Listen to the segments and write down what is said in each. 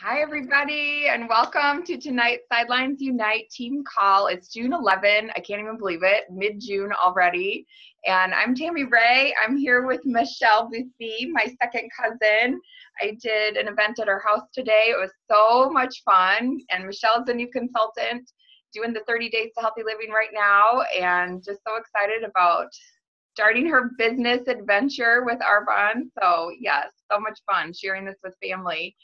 Hi, everybody, and welcome to tonight's Sidelines Unite team call. It's June 11. I can't even believe it, mid-June already. And I'm Tammy Ray. I'm here with Michelle Bussy, my second cousin. I did an event at her house today. It was so much fun. And Michelle's a new consultant doing the 30 Days to Healthy Living right now, and just so excited about starting her business adventure with Arbonne. So yes, so much fun sharing this with family.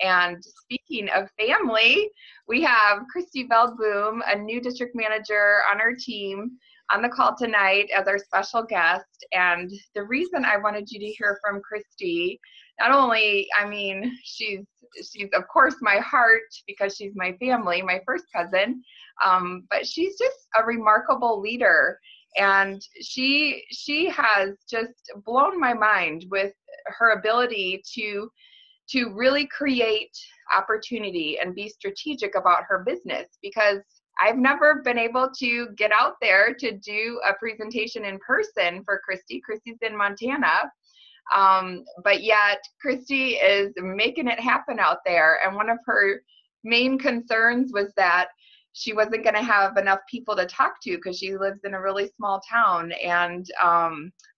And speaking of family, we have Christy Veldboom, a new district manager on our team, on the call tonight as our special guest. And the reason I wanted you to hear from Christy, not only, she's of course my heart because she's my family, my first cousin, but she's just a remarkable leader. And she has just blown my mind with her ability to really create opportunity and be strategic about her business, because I've never been able to get out there to do a presentation in person for Christy. Christy's in Montana, but yet Christy is making it happen out there. And one of her main concerns was that she wasn't going to have enough people to talk to because she lives in a really small town. And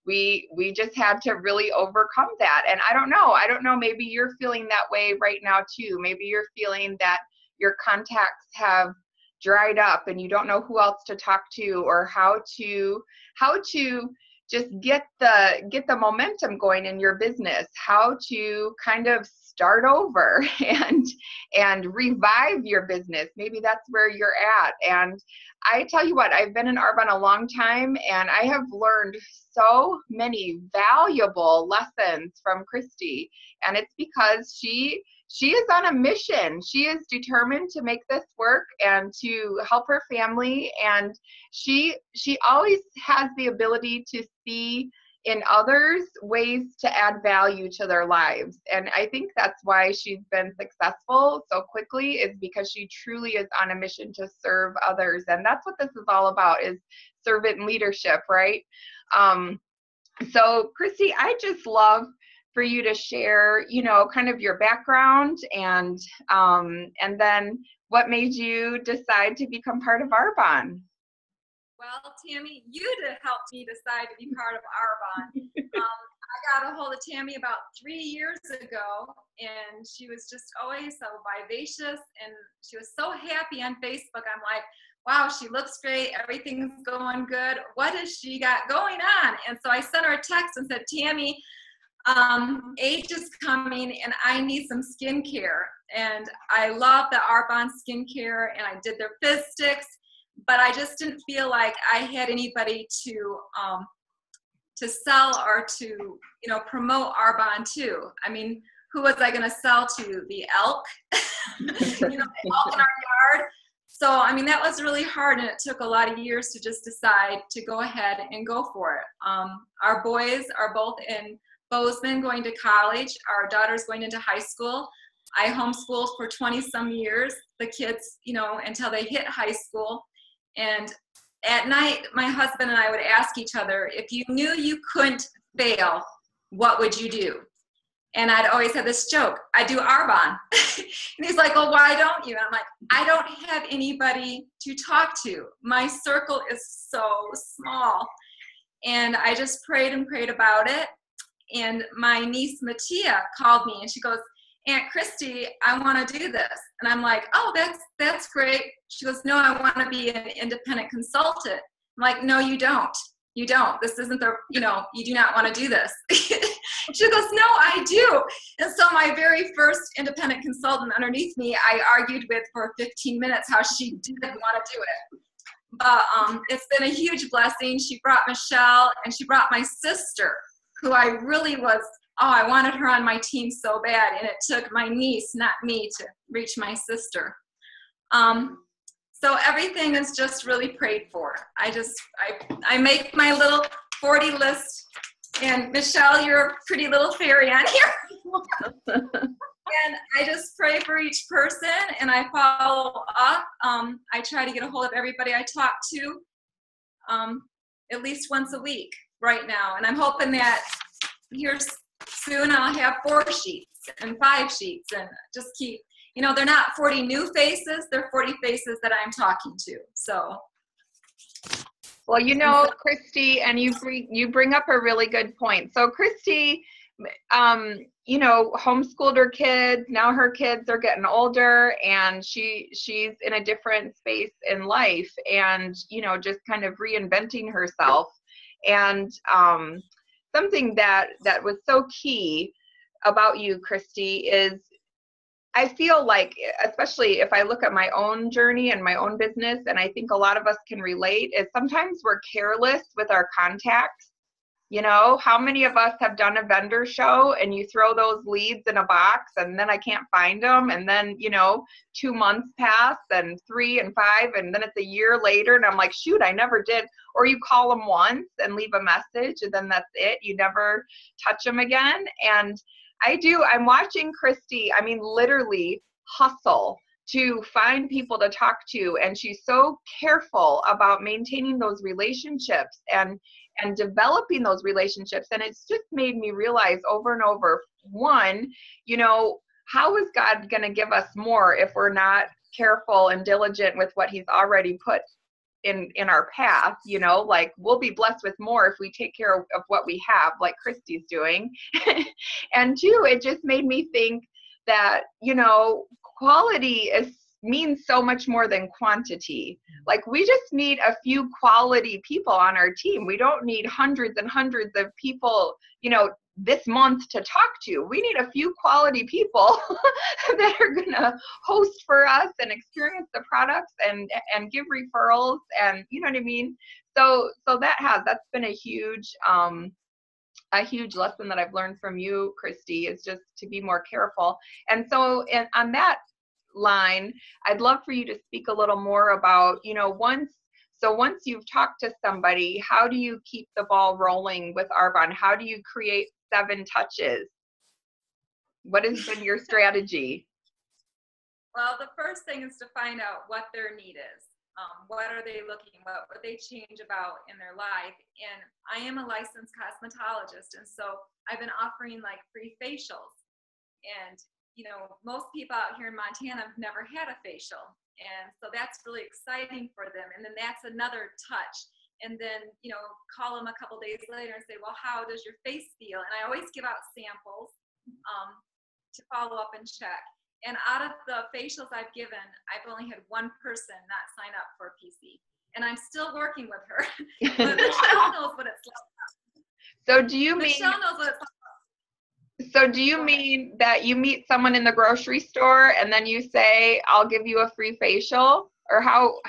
we just had to really overcome that. And I don't know, maybe you're feeling that way right now too. Maybe you're feeling that your contacts have dried up and you don't know who else to talk to or how to just get the momentum going in your business, how to kind of start over and revive your business. Maybe that's where you're at. And I tell you what, I've been in Arbonne a long time, and I have learned so many valuable lessons from Christy. And it's because she is on a mission. She is determined to make this work and to help her family. And she always has the ability to see in others ways to add value to their lives. And I think that's why she's been successful so quickly, is because she truly is on a mission to serve others. And that's what this is all about, is servant leadership, right? So Christy, I just love for you to share, kind of your background and then what made you decide to become part of Arbonne. Well, Tammy, you'd have helped me decide to be part of Arbonne. I got a hold of Tammy about 3 years ago, and she was just always so vivacious, and she was so happy on Facebook. I'm like, wow, she looks great. Everything's going good. What has she got going on? And so I sent her a text and said, Tammy, age is coming and I need some skincare. And I love the Arbonne skincare, and I did their fizz sticks, but I just didn't feel like I had anybody to sell or to, promote Arbonne to. I mean, who was I going to sell to? The elk? The elk in our yard. So, that was really hard, and it took a lot of years to just decide to go ahead and go for it. Our boys are both in Bozeman going to college. Our daughter's going into high school. I homeschooled for 20-some years, the kids, until they hit high school. And at night, my husband and I would ask each other, if you knew you couldn't fail, what would you do? And I'd always have this joke, I do Arbonne. And he's like, well, why don't you? And I'm like, I don't have anybody to talk to. My circle is so small. And I just prayed and prayed about it. And my niece, Mattia, called me and she goes, Aunt Christy, I want to do this. And I'm like, oh, that's great. She goes, no, I want to be an independent consultant. I'm like, no, you don't. You don't. This isn't you do not want to do this. She goes, no, I do. And so my very first independent consultant underneath me, I argued with for 15 minutes how she didn't want to do it. But it's been a huge blessing. She brought Michelle, and she brought my sister, who I really was, I wanted her on my team so bad, and it took my niece, not me, to reach my sister. So everything is just really prayed for. I make my little 40 list, and Michelle, you're a pretty little fairy on here. And I just pray for each person, and I follow up. I try to get a hold of everybody I talk to at least once a week right now. And I'm hoping that here soon I'll have 4 sheets and 5 sheets, and just keep you know, they're not 40 new faces, they're 40 faces that I'm talking to. So. Well, you know, Christy, and you bring up a really good point. So Christy, you know, homeschooled her kids. Now her kids are getting older, and she's in a different space in life, and you know, just kind of reinventing herself. And something that was so key about you, Christy, is I feel like, especially if I look at my own journey and my own business, and I think a lot of us can relate, is sometimes we're careless with our contacts. You know, how many of us have done a vendor show and you throw those leads in a box and then I can't find them, and then, you know, 2 months pass and 3 and 5, and then it's a year later and I'm like, shoot, I never did. Or you call them once and leave a message and then that's it. You never touch them again. And I'm watching Christy, I mean, literally hustle to find people to talk to. And she's so careful about maintaining those relationships and developing those relationships. And it's just made me realize over and over, one, you know, how is God going to give us more if we're not careful and diligent with what he's already put in our path? You know, like, we'll be blessed with more if we take care of what we have, like Christy's doing. And two, it just made me think that, you know, quality means so much more than quantity. Like, we just need a few quality people on our team. We don't need hundreds and hundreds of people, you know, this month to talk to. We need a few quality people that are going to host for us and experience the products and give referrals, and you know what I mean? So that's been a huge lesson that I've learned from you, Christy, is just to be more careful. And so on that line, I'd love for you to speak a little more about, you know, once you've talked to somebody, how do you keep the ball rolling with Arbonne? How do you create 7 touches? What has been your strategy? Well, the first thing is to find out what their need is. What are they looking, what would they change about in their life? And I am a licensed cosmetologist, and so I've been offering like free facials. And you know, most people out here in Montana have never had a facial. And so that's really exciting for them. And then that's another touch. And then, you know, call them a couple days later and say, well, how does your face feel? And I always give out samples to follow up and check. And out of the facials I've given, I've only had one person not sign up for a PC. And I'm still working with her. But Michelle knows what it's like. So do you Michelle knows what it's like. So do you mean that you meet someone in the grocery store and then you say, I'll give you a free facial? Or how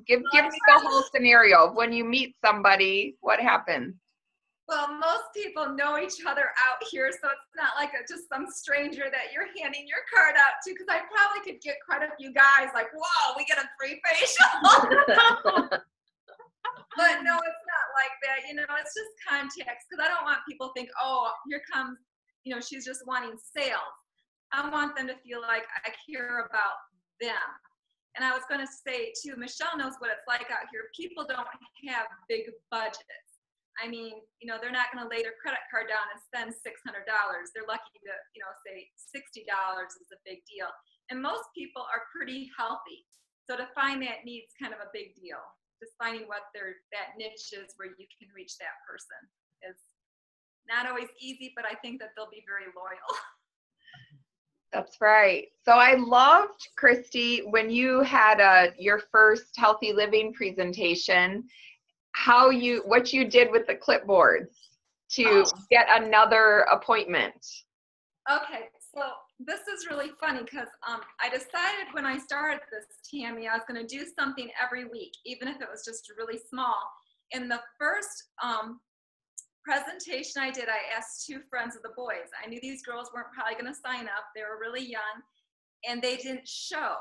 give me the whole scenario. When you meet somebody, what happens? Well, most people know each other out here, so it's not like just some stranger that you're handing your card out to, because I probably could get quite a few guys like, whoa, we get a free facial. But no, it's not like that. You know, it's just context, because I don't want people to think, oh, here comes, you know, she's just wanting sales. I want them to feel like I care about them. And I was going to say too, Michelle knows what it's like out here. People don't have big budgets. I mean, you know, they're not going to lay their credit card down and spend $600. They're lucky to, you know, say $60 is a big deal. And most people are pretty healthy. So to find that need's kind of a big deal. Just finding what that niche is where you can reach that person is not always easy, but I think that they'll be very loyal. That's right. So I loved, Christy, when you had your first healthy living presentation, what you did with the clipboards to get another appointment. Okay, so this is really funny because I decided when I started this, Tammy, I was going to do something every week, even if it was just really small. In the first presentation I did, I asked 2 friends of the boys. I knew these girls weren't probably going to sign up. They were really young, and they didn't show.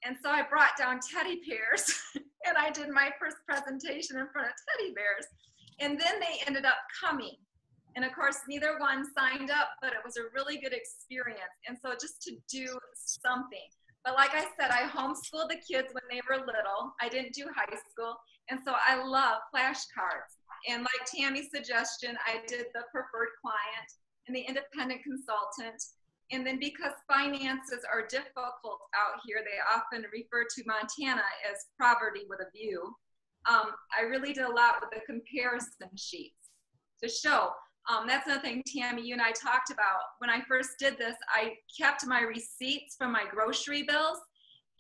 And so I brought down teddy bears, and I did my first presentation in front of teddy bears. And then they ended up coming. And of course, neither one signed up, but it was a really good experience. And so just to do something. But like I said, I homeschooled the kids when they were little. I didn't do high school. And so I love flashcards. And like Tammy's suggestion, I did the preferred client and the independent consultant. And then because finances are difficult out here, they often refer to Montana as poverty with a view. I really did a lot with the comparison sheets to show. That's another thing, Tammy, you and I talked about. When I first did this, I kept my receipts from my grocery bills,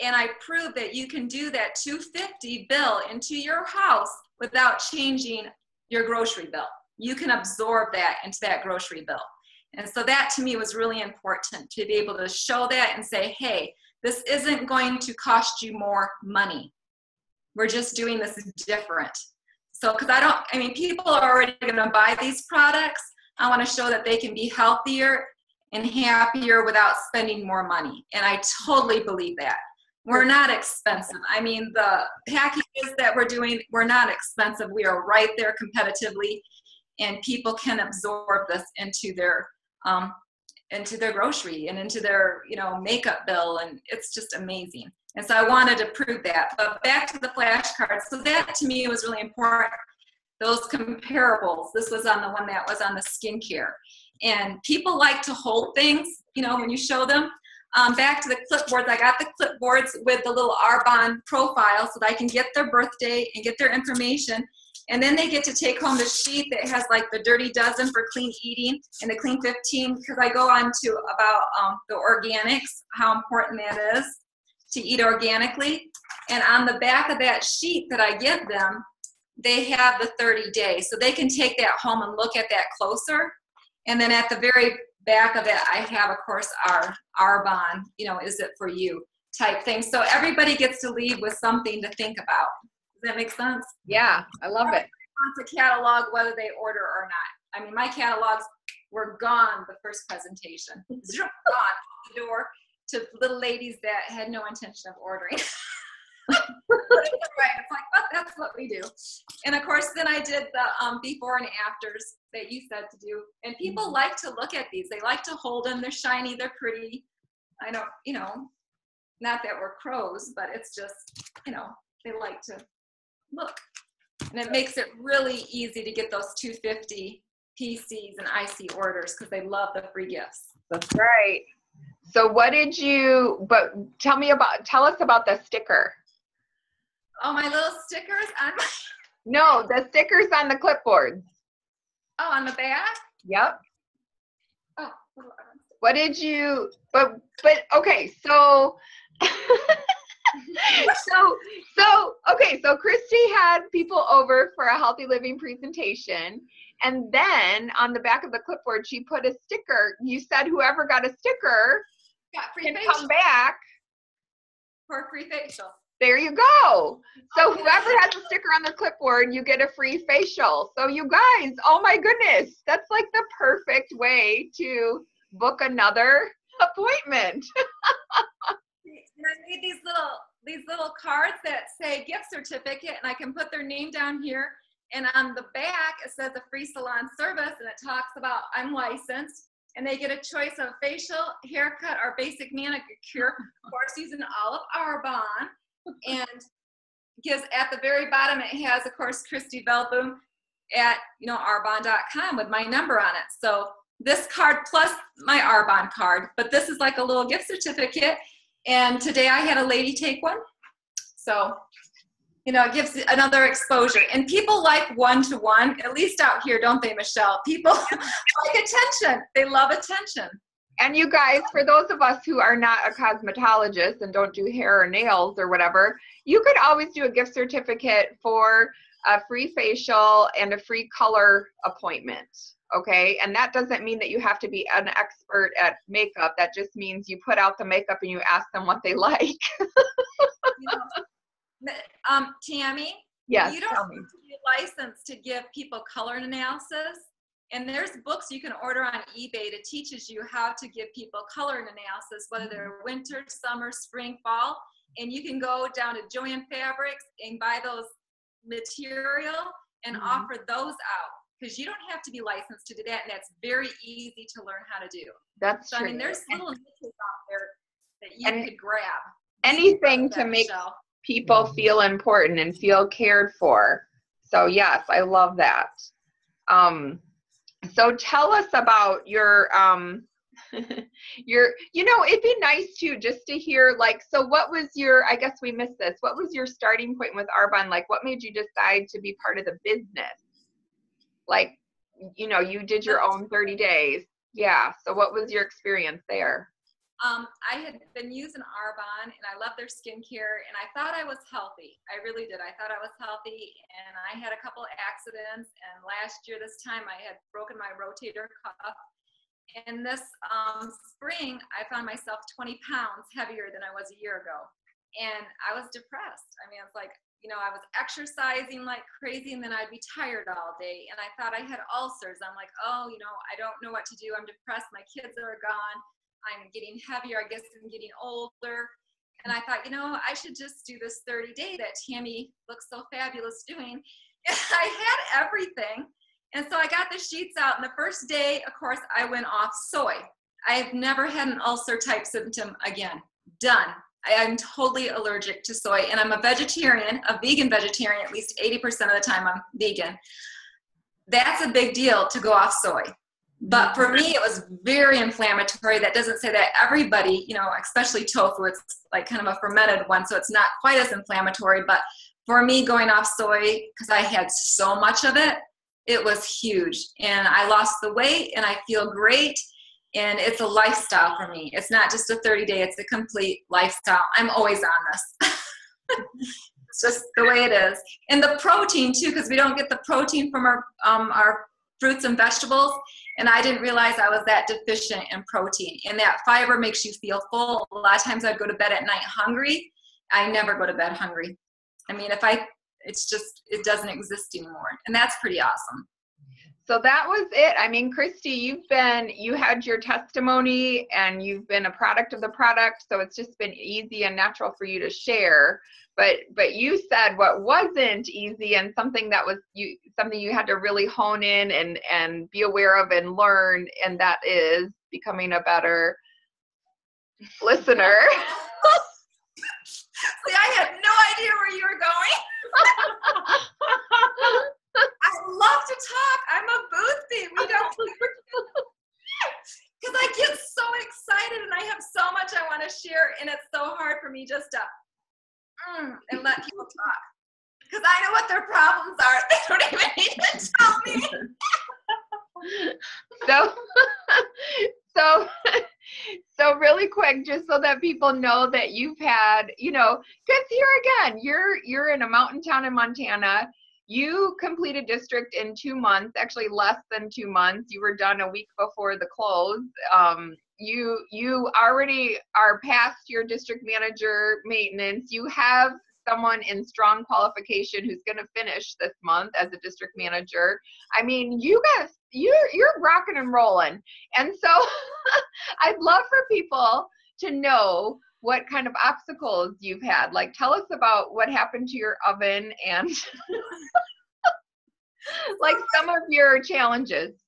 and I proved that you can do that $250 bill into your house without changing your grocery bill. You can absorb that into that grocery bill. And so that to me was really important, to be able to show that and say, hey, this isn't going to cost you more money. We're just doing this different. So, because people are already going to buy these products. I want to show that they can be healthier and happier without spending more money. And I totally believe that. We're not expensive. I mean, the packages that we're doing, we're not expensive. We are right there competitively, and people can absorb this into their grocery and into their, makeup bill, and it's just amazing. And so I wanted to prove that. But back to the flashcards. So that to me was really important. Those comparables. This was on the one that was on the skincare. And people like to hold things, when you show them. Back to the clipboards. I got the clipboards with the little Arbonne profile so that I can get their birthday and get their information. And then they get to take home the sheet that has like the Dirty Dozen for clean eating and the Clean 15, because I go on to about the organics, how important that is to eat organically. And on the back of that sheet that I give them, they have the 30 days. So they can take that home and look at that closer. And then at the very back of it, I have, of course, our Arbonne, is it for you type thing. So everybody gets to leave with something to think about. Does that make sense? Yeah, I love it. Want to catalog whether they order or not. I mean, my catalogs were gone the first presentation. Gone out the door to little ladies that had no intention of ordering. But it's right. It's like, but that's what we do. And of course, then I did the before and afters that you said to do. And people like to look at these. They like to hold them. They're shiny. They're pretty. I don't, not that we're crows, but it's just, they like to look. And it makes it really easy to get those 250 PCs and IC orders because they love the free gifts. That's right. So tell us about the sticker. Oh, my little stickers on my... No, the stickers on the clipboards. Oh, on the back? Yep. Oh. What did you, but okay, so, so Christy had people over for a healthy living presentation. And then on the back of the clipboard, she put a sticker. You said whoever got a sticker can come back for a free facial. There you go. So whoever has a sticker on the clipboard, you get a free facial. So you guys, oh my goodness, that's like the perfect way to book another appointment. And I made these little cards that say gift certificate, and I can put their name down here. And on the back, it says a free salon service, and it talks about I'm licensed. And they get a choice of facial, haircut, or basic manicure, of course, using all of Arbonne. And gives at the very bottom, it has, of course, Christy Veldboom at arbonne.com with my number on it. So this card plus my Arbonne card, but this is like a little gift certificate. And today I had a lady take one. So, it gives another exposure. And people like one-to-one, at least out here, don't they, Michelle? People like attention. They love attention. And you guys, for those of us who are not a cosmetologist and don't do hair or nails or whatever, you could always do a gift certificate for a free facial and a free color appointment, okay? And that doesn't mean that you have to be an expert at makeup. That just means you put out the makeup and you ask them what they like. Tammy, yes, you don't have to be licensed to give people color analysis. And there's books you can order on eBay that teaches you how to give people color analysis, whether they're winter, summer, spring, fall. And you can go down to Joann Fabrics and buy those material and offer those out, because you don't have to be licensed to do that. And that's very easy to learn how to do. That's so, true. I mean, there's little niches out there that you could grab. Anything to make people feel important and feel cared for. So yes, I love that. So tell us about your It'd be nice too, just to hear, like, so what was I guess we missed this. What was your starting point with Arbonne? Like, what made you decide to be part of the business? Like, you did your own 30 days. Yeah. So what was your experience there? I had been using Arbonne, and I love their skincare, and I thought I was healthy. I really did. I thought I was healthy, and I had a couple of accidents, and last year this time I had broken my rotator cuff. And this spring, I found myself 20 pounds heavier than I was a year ago, and I was depressed. I mean, it's like, I was exercising like crazy, and then I'd be tired all day, and I thought I had ulcers. I'm like, oh, I don't know what to do. I'm depressed. My kids are gone. I'm getting heavier. I guess I'm getting older. And I thought, I should just do this 30-day that Tammy looks so fabulous doing. And I had everything. And so I got the sheets out. And the first day, of course, I went off soy. I have never had an ulcer type symptom again. Done. I'm totally allergic to soy. And I'm a vegetarian, a vegan vegetarian. At least 80% of the time I'm vegan. That's a big deal to go off soy. But for me, it was very inflammatory. That doesn't say that everybody, especially tofu, it's like kind of a fermented one, so it's not quite as inflammatory. But for me, going off soy, because I had so much of it, it was huge. And I lost the weight, and I feel great. And it's a lifestyle for me. It's not just a 30-day, it's a complete lifestyle. I'm always on this. It's just the way it is. And the protein, too, because we don't get the protein from our fruits and vegetables. And I didn't realize I was that deficient in protein. And that fiber makes you feel full. A lot of times I'd go to bed at night hungry. I never go to bed hungry. I mean, it doesn't exist anymore. And that's pretty awesome. So that was it. I mean, Christy, you had your testimony, and you've been a product of the product. So it's just been easy and natural for you to share. But you said what wasn't easy, and something you had to really hone in and be aware of and learn, and that is becoming a better listener. See, I had no idea where you were going. I love to talk. I'm a boothie. We don't, because I get so excited, and I have so much I want to share, and it's so hard for me just to and let people talk, because I know what their problems are. They don't even need to tell me. So really quick, just so that people know that you've had, because here again, you're in a mountain town in Montana. You completed district in 2 months, actually less than 2 months. You were done a week before the close. You already are past your district manager maintenance. You have someone in strong qualification who's going to finish this month as a district manager. I mean, you guys, you're rocking and rolling. And so I'd love for people to know what kind of obstacles you've had. Like, tell us about what happened to your oven and like some of your challenges.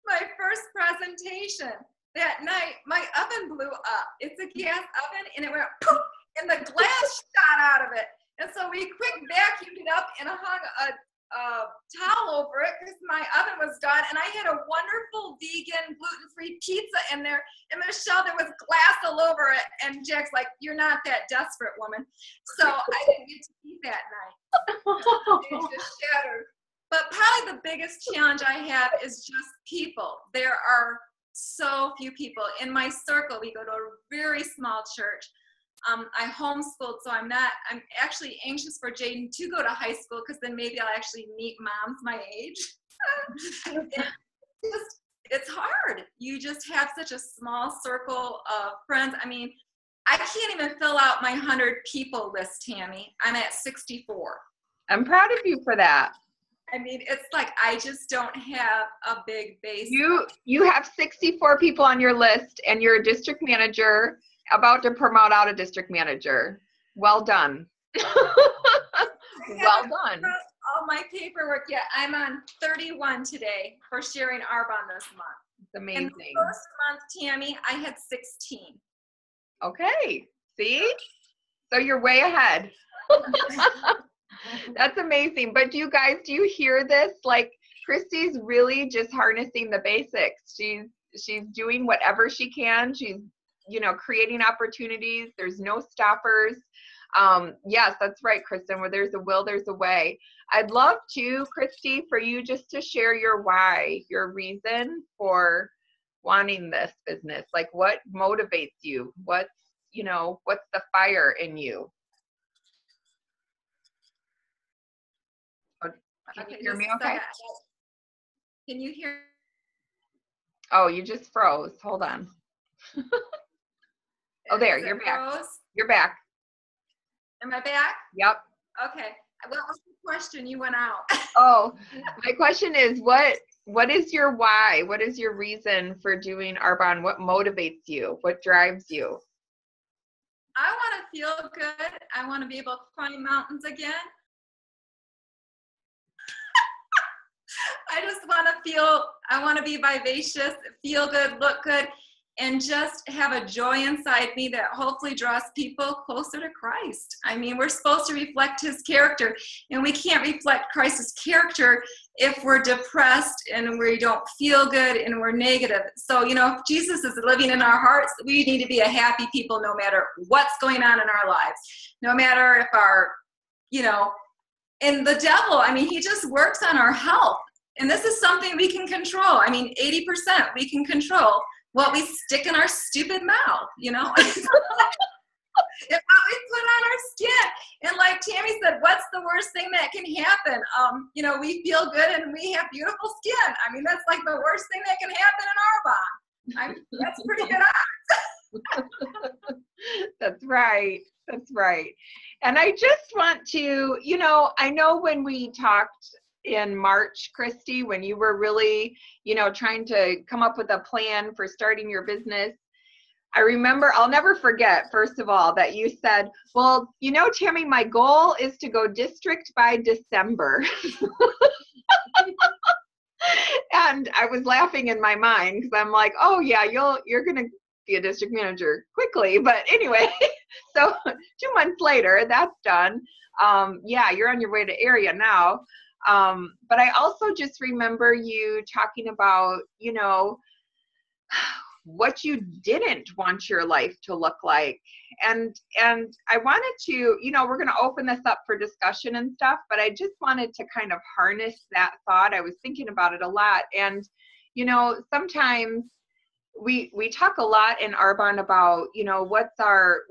My first presentation that night, my oven blew up. It's a gas oven, and it went poof, and the glass shot out of it. And so we quick vacuumed it up and hung a towel over it because my oven was done. And I had a wonderful vegan gluten-free pizza in there. And Michelle, there was glass all over it. And Jack's like, "You're not that desperate, woman." So I didn't get to eat that night. It just shattered. But probably the biggest challenge I have is just people. There are so few people. In my circle, we go to a very small church. I homeschooled, so I'm actually anxious for Jaden to go to high school, because then maybe I'll actually meet moms my age. It's hard. You just have such a small circle of friends. I mean, I can't even fill out my 100 people list, Tammy. I'm at 64. I'm proud of you for that. I mean, it's like I just don't have a big base. You have 64 people on your list, and you're a district manager, about to promote out a district manager. Well done. Well done. All my paperwork yet. I'm on 31 today for sharing Arbonne this month. It's amazing. In the first month, Tammy, I had 16. Okay. See? So you're way ahead. That's amazing. But do you hear this? Like, Christy's really just harnessing the basics. doing whatever she can. She's, you know, creating opportunities. There's no stoppers. Yes, that's right, Kristen. Where there's a will, there's a way. I'd love to, Christy, for you just to share your why, your reason for wanting this business. Like, what motivates you? What's, you know, what's the fire in you? Can you hear me okay? Can you hear? Oh, you just froze. Hold on. Oh, there, you're back. Froze? You're back. Am I back? Yep. Okay. What was the question? You went out. Oh, my question is, what is your why? What is your reason for doing Arbonne? What motivates you? What drives you? I want to feel good. I want to be able to climb mountains again. I want to be vivacious, feel good, look good, and just have a joy inside me that hopefully draws people closer to Christ. I mean, we're supposed to reflect his character, and we can't reflect Christ's character if we're depressed and we don't feel good and we're negative. So, you know, if Jesus is living in our hearts, we need to be a happy people no matter what's going on in our lives. No matter if our, you know, and the devil, I mean, he just works on our health. And this is something we can control. I mean, 80% we can control what we stick in our stupid mouth, you know? If what we put on our skin. And like Tammy said, what's the worst thing that can happen? You know, we feel good and we have beautiful skin. I mean, that's like the worst thing that can happen in Arbonne. That's pretty good odds. That's right. That's right. And I just want to, you know, I know when we talked in March, Christy, when you were really, you know, trying to come up with a plan for starting your business, I remember, I'll never forget, first of all, that you said, well, you know, Tammy, my goal is to go district by December. And I was laughing in my mind because I'm like, oh yeah, you're going to be a district manager quickly. But anyway, so 2 months later, that's done. Yeah, you're on your way to area now. But I also just remember you talking about, you know, what you didn't want your life to look like. And I wanted to, you know, we're going to open this up for discussion and stuff, but I just wanted to kind of harness that thought. I was thinking about it a lot. And, you know, sometimes we talk a lot in Arbonne about, you know, what's our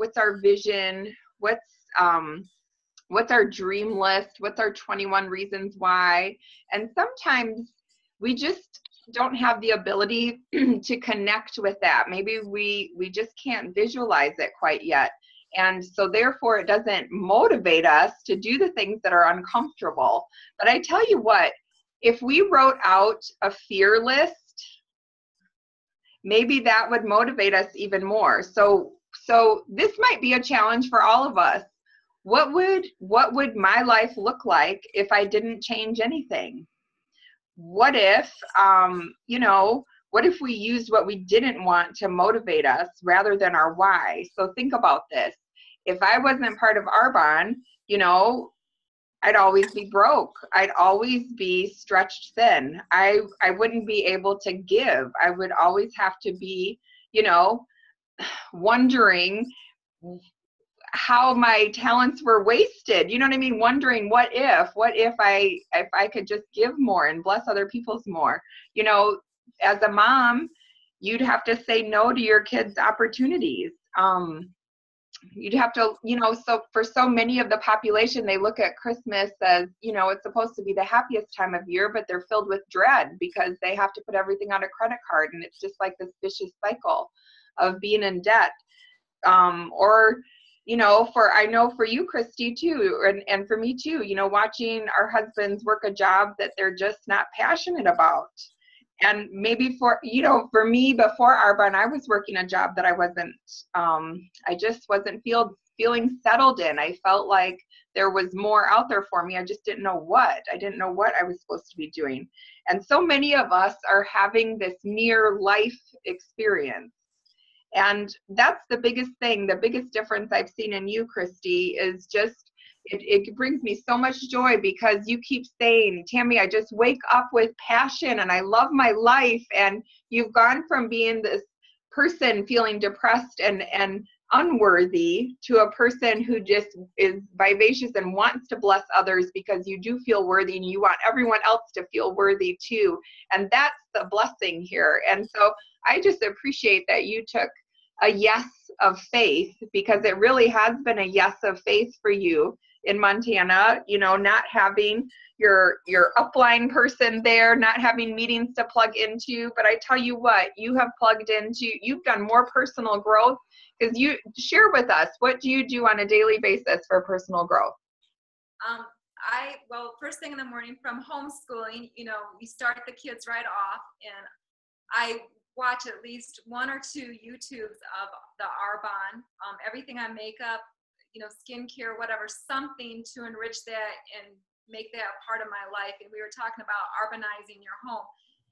vision, what's our dream list, what's our 21 reasons why. And sometimes we just don't have the ability to connect with that. Maybe we just can't visualize it quite yet. And so therefore it doesn't motivate us to do the things that are uncomfortable. But I tell you what, if we wrote out a fear list, maybe that would motivate us even more. So this might be a challenge for all of us. What would my life look like if I didn't change anything? What if, you know, what if we used what we didn't want to motivate us rather than our why? So think about this. If I wasn't part of Arbonne, you know, I'd always be broke. I'd always be stretched thin. I wouldn't be able to give. I would always have to be, you know, wondering how my talents were wasted. You know what I mean? Wondering what if I could just give more and bless other people's more. You know, as a mom, you'd have to say no to your kids' opportunities. You'd have to, you know, so for so many of the population, they look at Christmas as, you know, it's supposed to be the happiest time of year, but they're filled with dread because they have to put everything on a credit card. And it's just like this vicious cycle of being in debt. Or, you know, I know for you, Christy, too, and for me too, you know, watching our husbands work a job that they're just not passionate about. And maybe for, you know, for me before Arbonne, I was working a job that I wasn't, I just wasn't feeling settled in. I felt like there was more out there for me. I just didn't know what. I didn't know what I was supposed to be doing. And so many of us are having this near life experience. And that's the biggest thing, the biggest difference I've seen in you, Christy, is just it brings me so much joy because you keep saying, Tammy, I just wake up with passion and I love my life. And you've gone from being this person feeling depressed and unworthy to a person who just is vivacious and wants to bless others because you do feel worthy and you want everyone else to feel worthy too. And that's the blessing here. And so I just appreciate that you took a yes of faith, because it really has been a yes of faith for you in Montana, you know, not having your upline person there, not having meetings to plug into. But I tell you what, you have plugged into, you've done more personal growth, because you share with us, what do you do on a daily basis for personal growth? Well, first thing in the morning from homeschooling, you know, we start the kids right off, and I watch at least 1 or 2 YouTubes of the Arbonne, everything on makeup, you know, skincare, whatever, something to enrich that and make that part of my life. And we were talking about Arbonizing your home.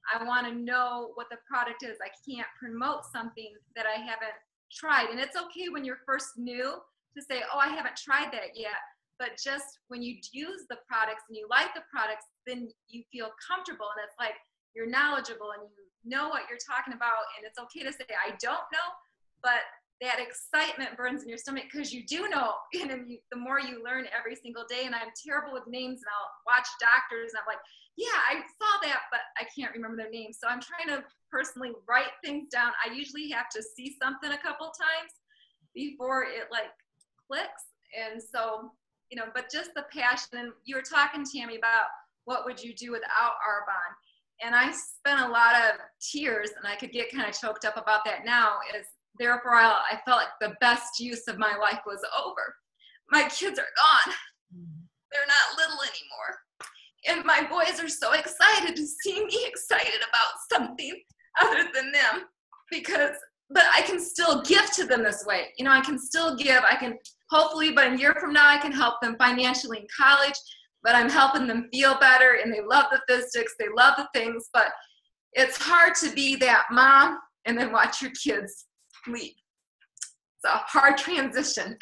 I want to know what the product is. I can't promote something that I haven't tried. And it's okay when you're first new to say, oh, I haven't tried that yet. But just when you use the products and you like the products, then you feel comfortable, and it's like you're knowledgeable and you know what you're talking about. And it's okay to say, I don't know, but that excitement burns in your stomach because you do know. And the more you learn every single day, and I'm terrible with names, and I'll watch doctors and I'm like, yeah, I saw that, but I can't remember their names. So I'm trying to personally write things down. I usually have to see something a couple times before it like clicks. And so, you know, but just the passion. And you were talking, Tammy, about what would you do without Arbonne? And I spent a lot of tears, and I could get kind of choked up about that now, is therefore I felt like the best use of my life was over. My kids are gone. They're not little anymore. And my boys are so excited to see me excited about something other than them, but I can still give to them this way. You know, I can still give. I can hopefully, but a year from now, I can help them financially in college, but I'm helping them feel better, and they love the physics, they love the things, but it's hard to be that mom and then watch your kids leave. It's a hard transition.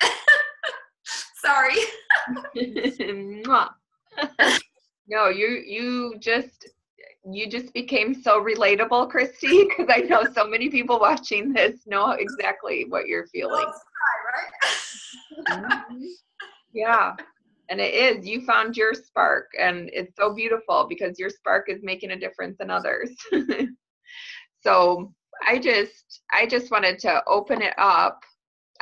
Sorry. No, you just became so relatable, Christy, because I know so many people watching this know exactly what you're feeling. Right? Yeah. And it is, you found your spark, and it's so beautiful because your spark is making a difference in others. So I just wanted to open it up.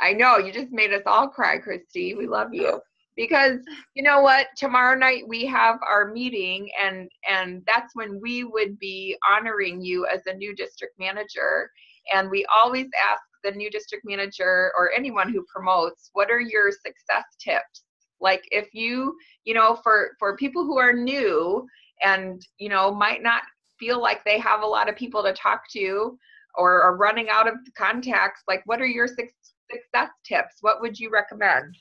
I know you just made us all cry, Christy. We love you. Because you know what? Tomorrow night we have our meeting, and that's when we would be honoring you as a new district manager. And we always ask the new district manager or anyone who promotes, what are your success tips? Like if you know, for people who are new and, you know, might not feel like they have a lot of people to talk to or are running out of contacts, like what are your success tips? What would you recommend?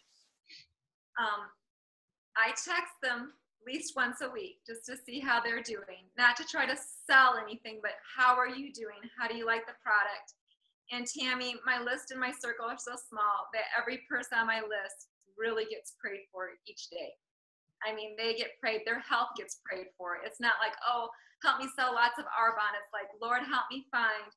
I text them at least once a week just to see how they're doing, not to try to sell anything, but how are you doing? How do you like the product? And Tammy, my list and my circle are so small that every person on my list really gets prayed for each day. I mean, they get prayed, their health gets prayed for. It's not like, oh, help me sell lots of Arbonne. It's like, Lord, help me find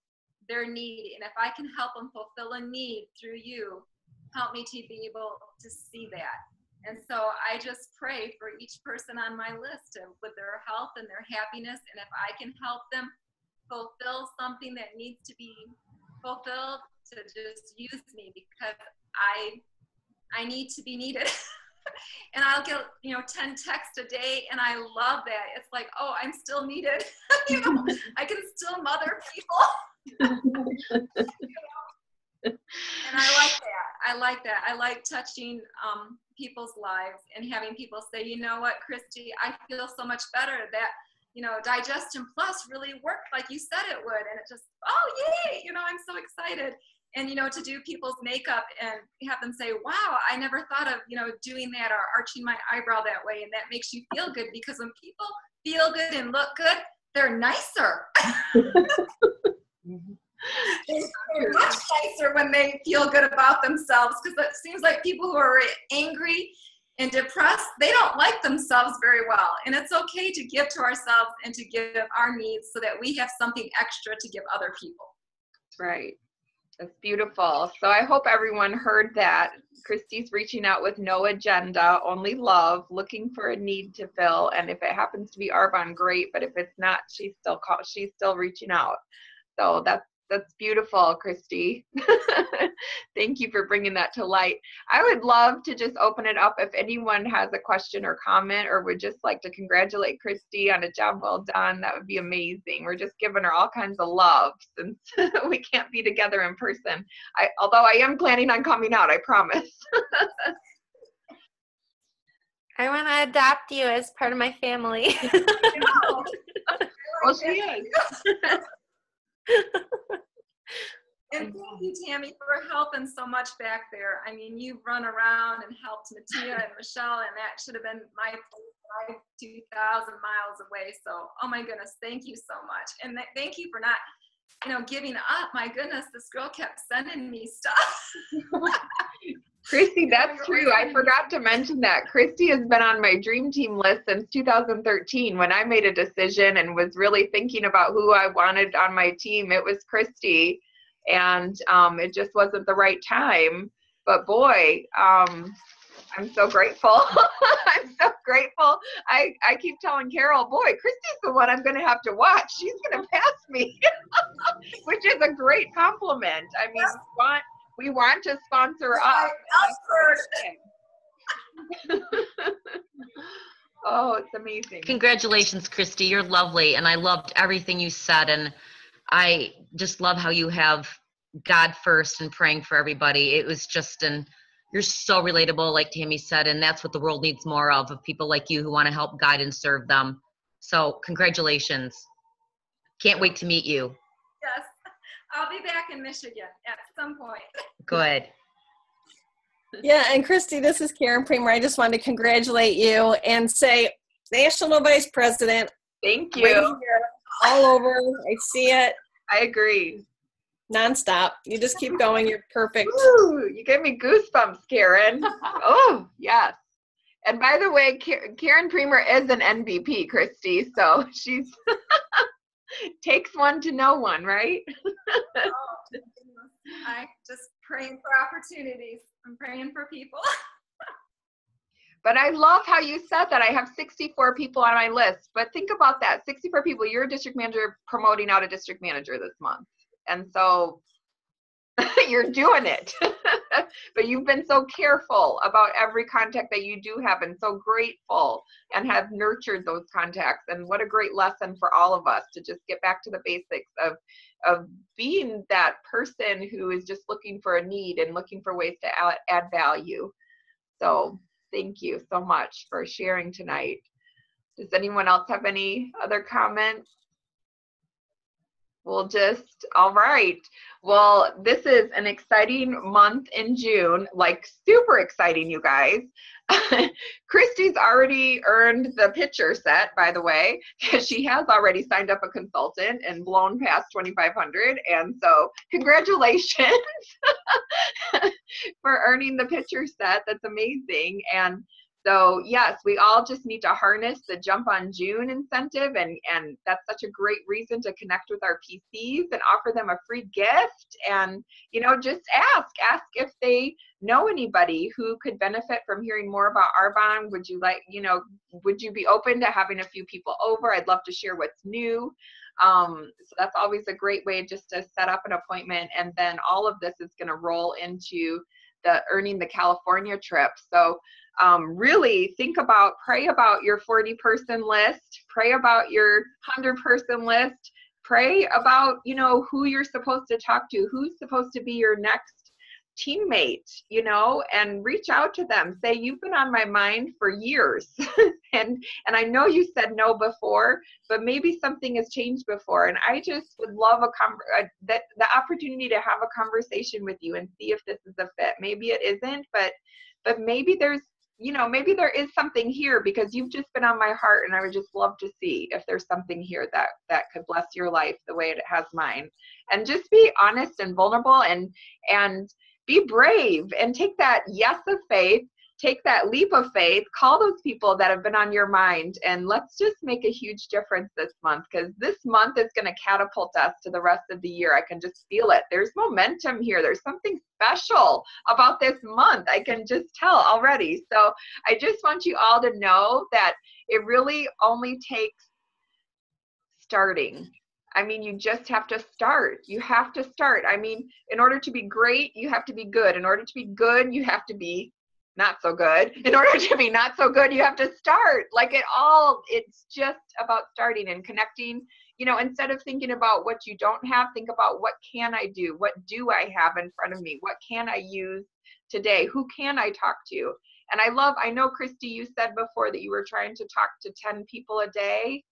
their need. And if I can help them fulfill a need through you, help me to be able to see that. And so I just pray for each person on my list with their health and their happiness. And if I can help them fulfill something that needs to be fulfilled, to just use me, because I need to be needed. And I'll get, 10 texts a day, and I love that. It's like, oh, I'm still needed. I can still mother people. And I like that. I like touching people's lives and having people say, you know what, Christy, I feel so much better that, Digestion Plus really worked like you said it would. And it just, oh, yay, I'm so excited. And, to do people's makeup and have them say, wow, I never thought of, doing that or arching my eyebrow that way. And that makes you feel good, because when people feel good and look good, they're nicer. They're much nicer when they feel good about themselves, because it seems like people who are angry and depressed, they don't like themselves very well. And it's okay to give to ourselves and to give our needs so that we have something extra to give other people. That's right. That's beautiful. So I hope everyone heard that. Christy's reaching out with no agenda, only love, looking for a need to fill. And if it happens to be Arbonne, great. But if it's not, she's still reaching out. So that's beautiful, Christy. Thank you for bringing that to light. I would love to just open it up if anyone has a question or comment or would just like to congratulate Christy on a job well done. That would be amazing. We're just giving her all kinds of love since we can't be together in person. Although I am planning on coming out, I promise. I want to adopt you as part of my family. Well, she is. And thank you, Tammy, for helping so much back there. I mean, you've run around and helped Mattia and Michelle, and that should have been my place 2,000 miles away. So, oh my goodness, thank you so much. And thank you for not, giving up. My goodness, this girl kept sending me stuff. Christy, that's true. I forgot to mention that. Christy has been on my dream team list since 2013. When I made a decision and was really thinking about who I wanted on my team, it was Christy. And it just wasn't the right time. But boy, I'm so grateful. I'm so grateful. I keep telling Carol, boy, Christy's the one I'm going to have to watch. She's going to pass me, which is a great compliment. I mean, we want to sponsor us. Oh, it's amazing. Congratulations, Christy. You're lovely. And I loved everything you said. And I just love how you have God first and praying for everybody. It was just you're so relatable, like Tammy said, and that's what the world needs more of people like you who want to help guide and serve them. So congratulations. Can't wait to meet you. Yes. I'll be back in Michigan at some point. Good. Yeah, and Christy, this is Karen Premer. I just wanted to congratulate you and say, National Vice President. Thank you. Right here, all over. I see it. I agree. Nonstop. You just keep going. You're perfect. Ooh, you gave me goosebumps, Karen. Oh, yes. And by the way, Karen Premer is an MVP, Christy. So she's takes one to know one, right? I'm just praying for opportunities. I'm praying for people. But I love how you said that. I have 64 people on my list. But think about that. 64 people. You're a district manager promoting out a district manager this month. And so you're doing it. But you've been so careful about every contact that you do have and so grateful and have nurtured those contacts. And what a great lesson for all of us to just get back to the basics of being that person who is just looking for a need and looking for ways to add value. So thank you so much for sharing tonight. Does anyone else have any other comments? All right. Well, this is an exciting month in June, like super exciting, you guys. Christy's already earned the picture set, by the way, because she has already signed up a consultant and blown past 2,500. And so congratulations for earning the picture set. That's amazing. And so yes, we all just need to harness the Jump on June incentive, and that's such a great reason to connect with our PCs and offer them a free gift. And just ask if they know anybody who could benefit from hearing more about Arbonne. Would you be open to having a few people over? I'd love to share what's new. So that's always a great way just to set up an appointment, and then all of this is going to roll into the earning the California trip. So really pray about your 40-person list, pray about your 100-person list, pray about, who you're supposed to talk to, who's supposed to be your next teammate, and reach out to them. Say, you've been on my mind for years. and I know you said no before, but maybe something has changed before. And I just would love the opportunity to have a conversation with you and see if this is a fit. Maybe it isn't, but maybe maybe there is something here, because you've just been on my heart, and I would just love to see if there's something here that could bless your life the way it has mine. And just be honest and vulnerable and be brave and take that yes of faith. take that leap of faith, call those people that have been on your mind, and let's just make a huge difference this month, because this month is going to catapult us to the rest of the year. I can just feel it. There's momentum here. There's something special about this month. I can just tell already. So I just want you all to know that it really only takes starting. I mean, you just have to start. You have to start. I mean, in order to be great, you have to be good. In order to be good, you have to be not so good. In order to be not so good, you have to start. Like it's just about starting and connecting. You know, instead of thinking about what you don't have, think about what can I do? What do I have in front of me? What can I use today? Who can I talk to? And I know, Christy, you said before that you were trying to talk to 10 people a day.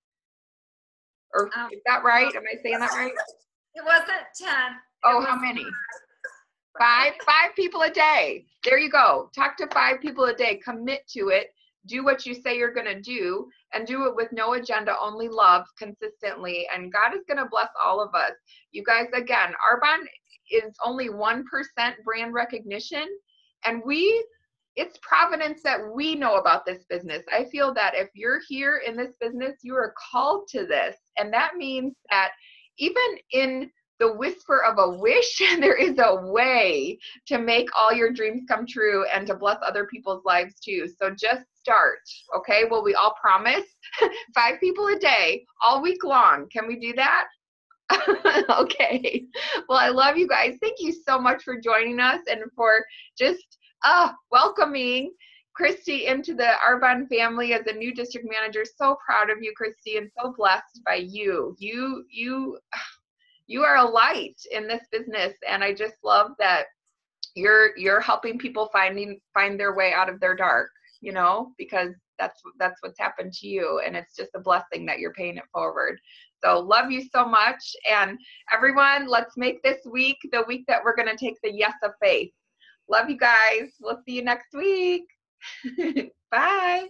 Or is that right? Am I saying that right? It wasn't 10. Oh, how many? Five people a day. There you go. Talk to 5 people a day. Commit to it. Do what you say you're going to do, and do it with no agenda, only love, consistently. And God is going to bless all of us. You guys, again, Arbonne is only 1% brand recognition, and it's providence that we know about this business. I feel that if you're here in this business, you are called to this. And that means that even in the whisper of a wish, there is a way to make all your dreams come true and to bless other people's lives too. So just start, okay? Will we all promise 5 people a day all week long? Can we do that? Okay. Well, I love you guys. Thank you so much for joining us and for just welcoming Christy into the Arbonne family as a new district manager. So proud of you, Christy, and so blessed by you. You are a light in this business, and I just love that you're helping people find their way out of their dark, you know, because that's what's happened to you, and it's just a blessing that you're paying it forward. So love you so much, and everyone, let's make this week the week that we're going to take the yes of faith. Love you guys. We'll see you next week. Bye.